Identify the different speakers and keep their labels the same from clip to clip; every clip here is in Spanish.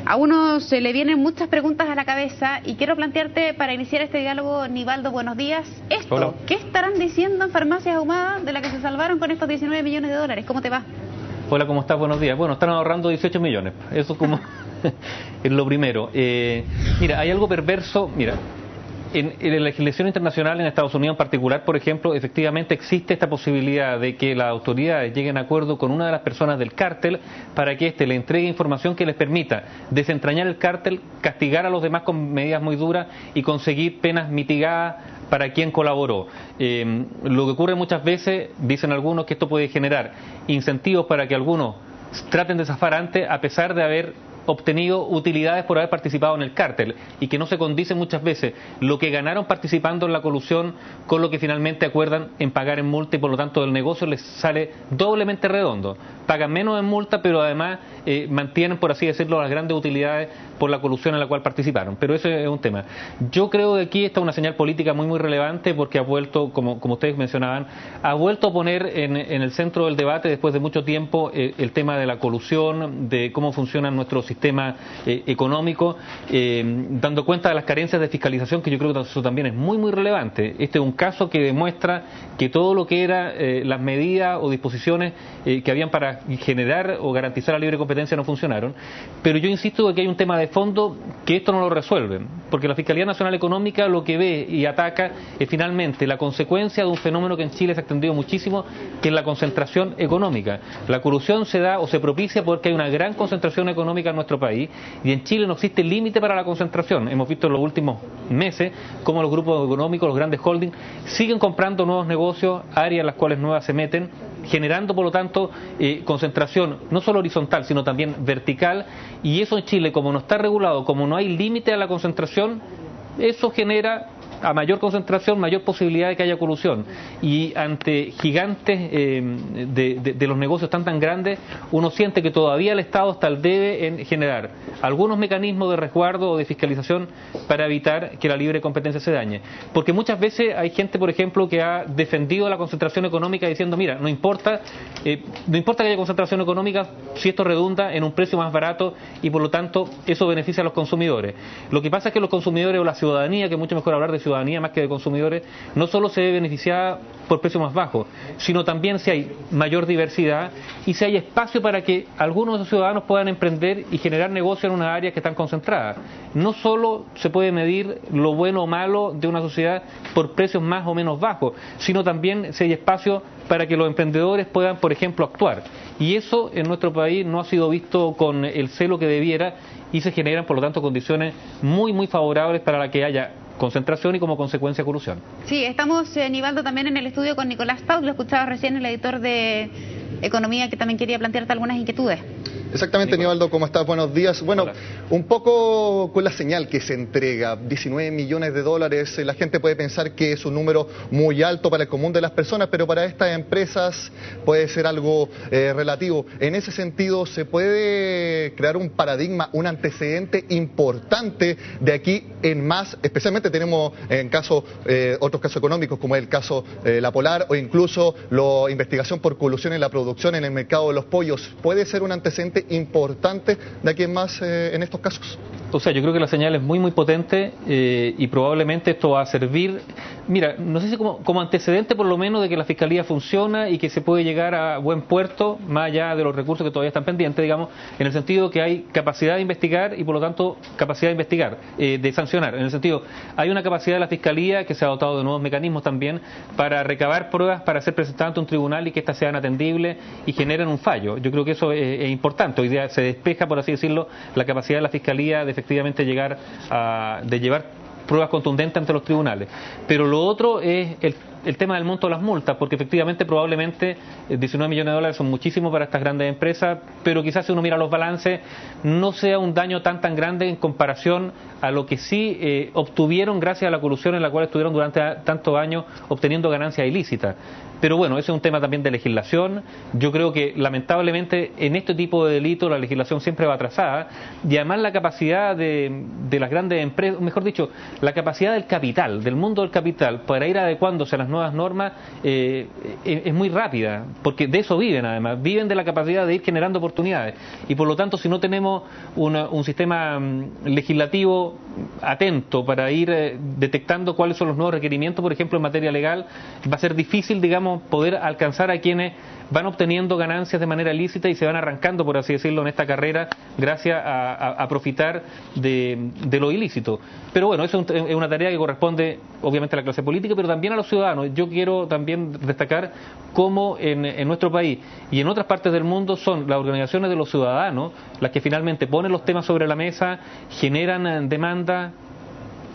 Speaker 1: A uno se le vienen muchas preguntas a la cabeza y quiero plantearte para iniciar este diálogo, Nivaldo, buenos días.
Speaker 2: Hola.
Speaker 1: ¿Qué estarán diciendo en Farmacias Ahumadas de la que se salvaron con estos 19 millones de dólares? ¿Cómo te va?
Speaker 2: Hola, ¿cómo estás? Buenos días. Bueno, están ahorrando 18 millones. Eso como es lo primero. Mira, hay algo perverso. Mira, en la legislación internacional, en Estados Unidos en particular, por ejemplo, efectivamente existe esta posibilidad de que las autoridades lleguen a acuerdo con una de las personas del cártel para que éste le entregue información que les permita desentrañar el cártel, castigar a los demás con medidas muy duras y conseguir penas mitigadas para quien colaboró. Lo que ocurre muchas veces, dicen algunos, que esto puede generar incentivos para que algunos traten de zafar antes, a pesar de haber obtenido utilidades por haber participado en el cártel, y que no se condice muchas veces lo que ganaron participando en la colusión con lo que finalmente acuerdan en pagar en multa, y por lo tanto el negocio les sale doblemente redondo. Pagan menos en multa, pero además mantienen, por así decirlo, las grandes utilidades por la colusión en la cual participaron. Pero eso es un tema. Yo creo que aquí está una señal política muy relevante, porque ha vuelto, como ustedes mencionaban, ha vuelto a poner en el centro del debate después de mucho tiempo el tema de la colusión, de cómo funciona nuestro sistema económico, dando cuenta de las carencias de fiscalización, que yo creo que eso también es muy relevante. Este es un caso que demuestra que todo lo que era las medidas o disposiciones que habían para generar o garantizar la libre competencia no funcionaron. Pero yo insisto que hay un tema de fondo que esto no lo resuelve, porque la Fiscalía Nacional Económica lo que ve y ataca es finalmente la consecuencia de un fenómeno que en Chile se ha extendido muchísimo, que es la concentración económica. La corrupción se da o se propicia porque hay una gran concentración económica en nuestro país, y en Chile no existe límite para la concentración. Hemos visto en los últimos meses cómo los grupos económicos, los grandes holdings, siguen comprando nuevos negocios, áreas en las cuales nuevas se meten, generando por lo tanto concentración no solo horizontal sino también vertical, y eso en Chile, como no está regulado, como no hay límite a la concentración, eso genera, a mayor concentración, mayor posibilidad de que haya colusión. Y ante gigantes de los negocios tan grandes, uno siente que todavía el Estado está al debe en generar algunos mecanismos de resguardo o de fiscalización para evitar que la libre competencia se dañe. Porque muchas veces hay gente, por ejemplo, que ha defendido la concentración económica diciendo, mira, no importa que haya concentración económica si esto redunda en un precio más barato y por lo tanto eso beneficia a los consumidores. Lo que pasa es que los consumidores o la ciudadanía, que es mucho mejor hablar de ciudadanía más que de consumidores, no solo se ve beneficiada por precios más bajos, sino también si hay mayor diversidad y si hay espacio para que algunos de los ciudadanos puedan emprender y generar negocio en unas áreas que están concentradas. No solo se puede medir lo bueno o malo de una sociedad por precios más o menos bajos, sino también si hay espacio para que los emprendedores puedan, por ejemplo, actuar. Y eso en nuestro país no ha sido visto con el celo que debiera, y se generan, por lo tanto, condiciones muy favorables para la que haya concentración y como consecuencia corrupción.
Speaker 1: Sí, estamos, Nivaldo, también en el estudio con Nicolás Taut, lo escuchaba recién, el editor de Economía, que también quería plantearte algunas inquietudes.
Speaker 3: Exactamente, Nivaldo, ¿cómo estás? Buenos días. Bueno,
Speaker 2: hola.
Speaker 3: Un poco con la señal que se entrega, 19 millones de dólares, la gente puede pensar que es un número muy alto para el común de las personas, pero para estas empresas puede ser algo relativo. En ese sentido, ¿se puede crear un paradigma, un antecedente importante de aquí en más? Especialmente tenemos en otros casos económicos, como el caso La Polar, o incluso la investigación por colusión en la producción en el mercado de los pollos. ¿Puede ser un antecedente importante de aquí en más en estos casos?
Speaker 2: O sea, yo creo que la señal es muy potente, y probablemente esto va a servir, mira, no sé si como antecedente por lo menos de que la Fiscalía funciona y que se puede llegar a buen puerto, más allá de los recursos que todavía están pendientes, digamos, en el sentido que hay capacidad de investigar y por lo tanto capacidad de investigar, de sancionar. En el sentido, hay una capacidad de la Fiscalía que se ha dotado de nuevos mecanismos también para recabar pruebas para ser presentadas ante un tribunal y que éstas sean atendibles y generen un fallo. Yo creo que eso es importante. Hoy día se despeja, por así decirlo, la capacidad de la Fiscalía de efectivamente llegar de llevar pruebas contundentes ante los tribunales. Pero lo otro es el tema del monto de las multas, porque efectivamente probablemente 19 millones de dólares son muchísimos para estas grandes empresas, pero quizás si uno mira los balances no sea un daño tan grande en comparación a lo que sí obtuvieron gracias a la colusión en la cual estuvieron durante tantos años obteniendo ganancias ilícitas. Pero bueno, ese es un tema también de legislación. Yo creo que lamentablemente en este tipo de delitos la legislación siempre va atrasada, y además la capacidad de las grandes empresas, mejor dicho, la capacidad del capital, del mundo del capital, para ir adecuándose a las nuevas normas es muy rápida, porque de eso viven además, viven de la capacidad de ir generando oportunidades. Y por lo tanto, si no tenemos un sistema legislativo atento para ir detectando cuáles son los nuevos requerimientos, por ejemplo, en materia legal, va a ser difícil, digamos, poder alcanzar a quienes van obteniendo ganancias de manera lícita y se van arrancando, por así decirlo, en esta carrera gracias a profitar de lo ilícito. Pero bueno, eso es una tarea que corresponde obviamente a la clase política, pero también a los ciudadanos. Yo quiero también destacar cómo en nuestro país y en otras partes del mundo son las organizaciones de los ciudadanos las que finalmente ponen los temas sobre la mesa, generan demanda,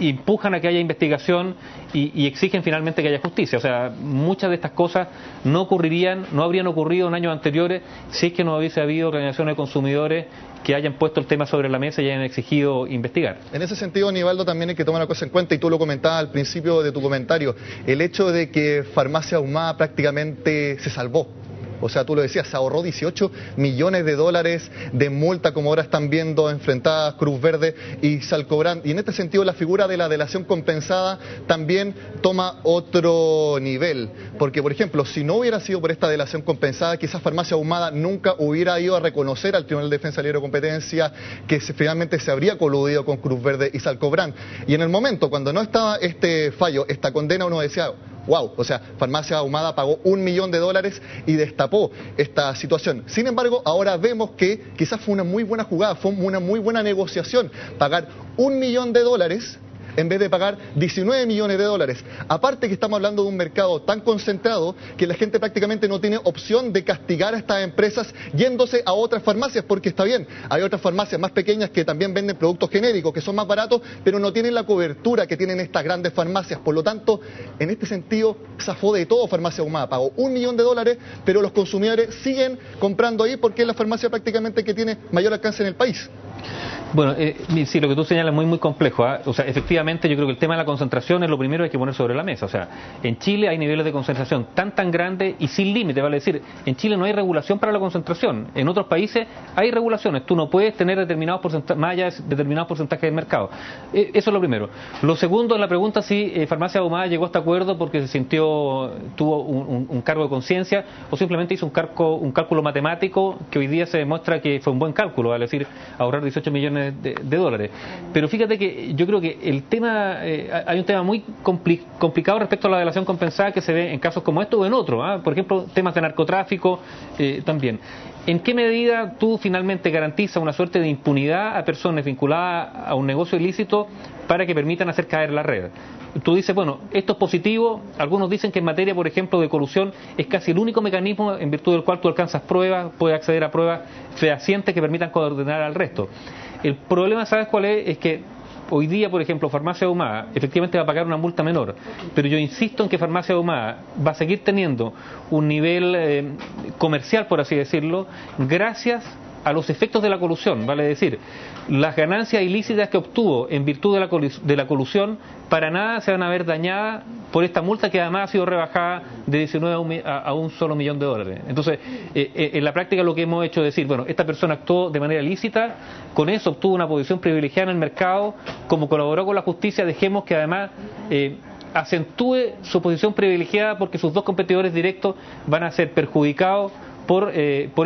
Speaker 2: empujan a que haya investigación y exigen finalmente que haya justicia. O sea, muchas de estas cosas no habrían ocurrido en años anteriores si es que no hubiese habido organizaciones de consumidores que hayan puesto el tema sobre la mesa y hayan exigido investigar.
Speaker 3: En ese sentido, Nivaldo, también hay que tomar una cosa en cuenta, y tú lo comentabas al principio de tu comentario, el hecho de que Farmacia Ahumada prácticamente se salvó. O sea, tú lo decías, se ahorró 18 millones de dólares de multa, como ahora están viendo enfrentadas Cruz Verde y Salcobrand. Y en este sentido, la figura de la delación compensada también toma otro nivel. Porque, por ejemplo, si no hubiera sido por esta delación compensada, quizás Farmacia Ahumada nunca hubiera ido a reconocer al Tribunal de Defensa de Libre Competencia que finalmente se habría coludido con Cruz Verde y Salcobrand. Y en el momento, cuando no estaba este fallo, esta condena, uno decía: wow, o sea, Farmacia Ahumada pagó $1 millón y destapó esta situación. Sin embargo, ahora vemos que quizás fue una muy buena jugada, fue una muy buena negociación, pagar $1 millón en vez de pagar 19 millones de dólares. Aparte que estamos hablando de un mercado tan concentrado que la gente prácticamente no tiene opción de castigar a estas empresas yéndose a otras farmacias, porque está bien, hay otras farmacias más pequeñas que también venden productos genéricos, que son más baratos, pero no tienen la cobertura que tienen estas grandes farmacias. Por lo tanto, en este sentido, zafó de todo Farmacia Ahumada. Pagó $1 millón, pero los consumidores siguen comprando ahí porque es la farmacia prácticamente que tiene mayor alcance en el país.
Speaker 2: Bueno, sí, lo que tú señalas es muy complejo, ¿eh? O sea, efectivamente yo creo que el tema de la concentración es lo primero que hay que poner sobre la mesa. O sea, en Chile hay niveles de concentración tan grandes y sin límite, vale decir, en Chile no hay regulación para la concentración. En otros países hay regulaciones, tú no puedes tener determinados porcentajes, más allá de determinados porcentajes del mercado. Eso es lo primero. Lo segundo, en la pregunta si Farmacia Ahumada llegó a este acuerdo porque tuvo un cargo de conciencia o simplemente hizo un cálculo matemático que hoy día se demuestra que fue un buen cálculo, vale decir, ahorrar 18 millones de dólares. Pero fíjate que yo creo que el tema, hay un tema muy complicado respecto a la delación compensada que se ve en casos como estos o en otros, ¿eh? Por ejemplo, temas de narcotráfico también. ¿En qué medida tú finalmente garantizas una suerte de impunidad a personas vinculadas a un negocio ilícito para que permitan hacer caer la red? Tú dices, bueno, esto es positivo. Algunos dicen que en materia, por ejemplo, de colusión es casi el único mecanismo en virtud del cual tú alcanzas pruebas, puedes acceder a pruebas fehacientes que permitan coordinar al resto. El problema, ¿sabes cuál es? Es que hoy día, por ejemplo, Farmacia Ahumada efectivamente va a pagar una multa menor, pero yo insisto en que Farmacia Ahumada va a seguir teniendo un nivel comercial, por así decirlo, gracias a los efectos de la colusión, vale decir, las ganancias ilícitas que obtuvo en virtud de la colusión para nada se van a ver dañadas por esta multa que además ha sido rebajada de 19 a un solo $1 millón. Entonces, en la práctica lo que hemos hecho es decir, bueno, esta persona actuó de manera ilícita, con eso obtuvo una posición privilegiada en el mercado, como colaboró con la justicia, dejemos que además acentúe su posición privilegiada porque sus dos competidores directos van a ser perjudicados por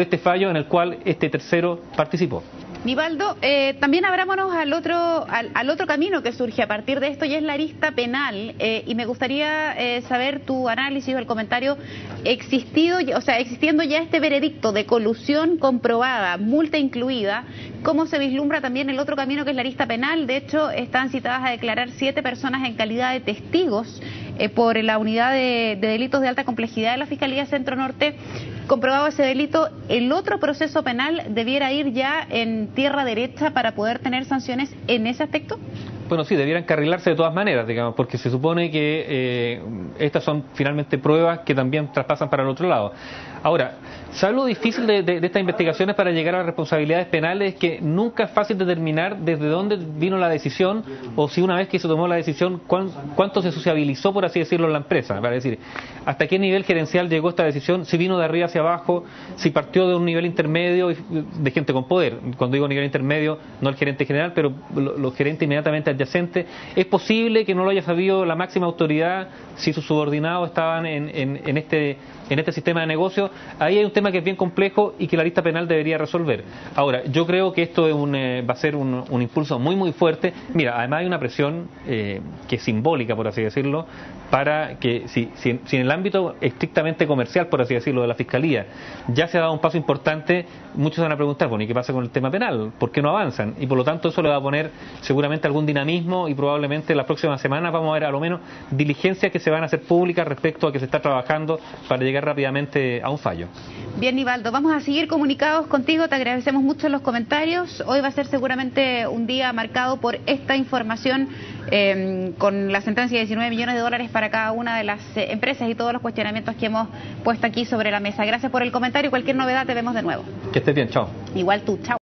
Speaker 2: este fallo en el cual este tercero participó.
Speaker 1: Nivaldo, también abrámonos al otro camino que surge a partir de esto, y es la arista penal, y me gustaría saber tu análisis o el comentario. Existiendo ya este veredicto de colusión comprobada, multa incluida, ¿cómo se vislumbra también el otro camino que es la arista penal? De hecho, están citadas a declarar 7 personas en calidad de testigos por la unidad de delitos de alta complejidad de la Fiscalía Centro Norte. Comprobado ese delito, ¿el otro proceso penal debiera ir ya en tierra derecha para poder tener sanciones en ese aspecto?
Speaker 2: Bueno, sí, debieran encarrilarse de todas maneras, digamos, porque se supone que estas son finalmente pruebas que también traspasan para el otro lado. Ahora, ¿sabes lo difícil de estas investigaciones para llegar a las responsabilidades penales? Es que nunca es fácil determinar desde dónde vino la decisión, o si una vez que se tomó la decisión, cuánto se sociabilizó, por así decirlo, en la empresa. Para decir, hasta qué nivel gerencial llegó esta decisión, si vino de arriba hacia abajo, si partió de un nivel intermedio de gente con poder. Cuando digo nivel intermedio, no el gerente general, pero los gerentes inmediatamente adyacente. Es posible que no lo haya sabido la máxima autoridad si sus subordinados estaban en este sistema de negocio. Ahí hay un tema que es bien complejo y que la lista penal debería resolver. Ahora, yo creo que esto es va a ser un impulso muy fuerte. Mira, además hay una presión que es simbólica, por así decirlo, para que si en el ámbito estrictamente comercial, por así decirlo, de la Fiscalía ya se ha dado un paso importante, muchos van a preguntar, bueno, ¿y qué pasa con el tema penal? ¿Por qué no avanzan? Y por lo tanto eso le va a poner seguramente algún dinamismo y probablemente las próximas semanas vamos a ver a lo menos diligencias que se van a hacer públicas respecto a que se está trabajando para llegar rápidamente a un fallo.
Speaker 1: Bien, Nivaldo, vamos a seguir comunicados contigo, te agradecemos mucho los comentarios. Hoy va a ser seguramente un día marcado por esta información con la sentencia de 19 millones de dólares para cada una de las empresas y todos los cuestionamientos que hemos puesto aquí sobre la mesa. Gracias por el comentario y cualquier novedad te vemos de nuevo.
Speaker 2: Que estés bien, chao.
Speaker 1: Igual tú, chao.